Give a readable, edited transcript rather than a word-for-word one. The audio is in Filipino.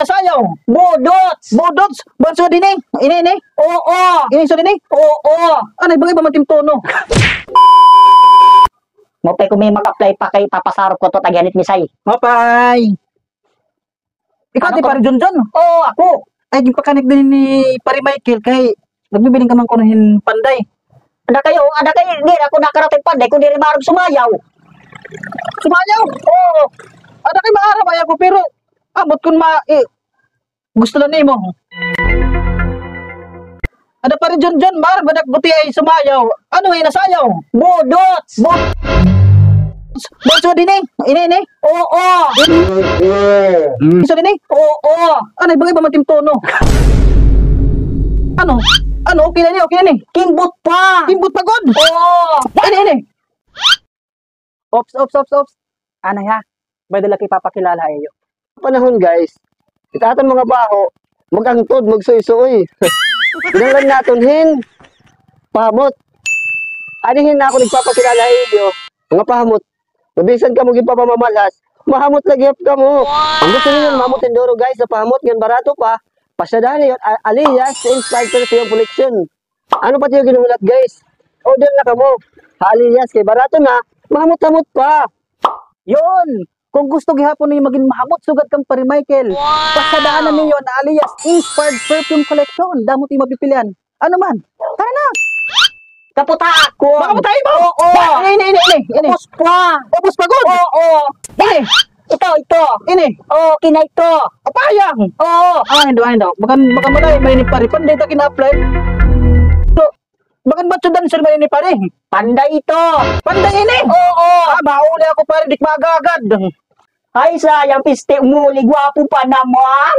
nasayaw? Budots. Budots? Banso din eh? Ini? Oo. Ini so din eh? Oo. Ano, bagay ba matim tono? Mopay ko may mag-apply pa kay papasarap ko to tagianit misay. Mapay. Ikaw Ano di to? pare John? Oo, ako. Ay, yung pakanik din ni pare Michael kay nagbibiling ka man kunuhin panday. Ada kayo, di ako nakarating panday kung di rin marag sumayaw. Sumayaw? Oo. Ada kay maarap ay ako pero abot kun gusto lang nimo. Ada pa rin John, maarap badak buti ay sumayaw. Ano ay nasayaw? Budots. Banso din eh? Ini? Oo. Iso din eh? Oo. Ano, bagay ba matim tono? Ano? Okay na ni? Kimbot pa. Timbot pagod? Oo. Ini. Ops. Ano ya? May dala kay papakilala ayo. Panahon guys, itatan mga baho, magangtod, magsuy-suy. Ginalan natin hin, pahamot. Anihin na ako nagpapakilala iyo, mga pahamot. Mabisan ka mo gipapamamalas, mahamot lagi ka mo. Ang gusto niyo mamot enduro guys, sa pahamot yan barato pa. Pasyadahan yun, alias inspired perfume collection. Ano pa tiyo ginulat guys? Order na ka mo. Alias kay barato na, mahamot-hamot pa. Yun! Kung gusto gihapon niyo maging mahamot, sugat kang pare Michael. Pasadaanan niyo na alias Inspired Perfume Collection. Damot yung mapipilian. Ano man? Tara na! Kaputa ako. Baka matay mo! Oo. Ini. Ubus pa. Ubus pagod! Oo. Ini! Ito. Ini! Oo, kina ito. Apayang! Oo. Hindi. Baka malay, may ni pare. Panday ta kina-apply. So, baka ba tsudan sir may ni pare? Panday ito. Panday ini! Oo. Mauli ako pare, dik magagad. Ay, sayang piste umuli. Gwapo pa naman.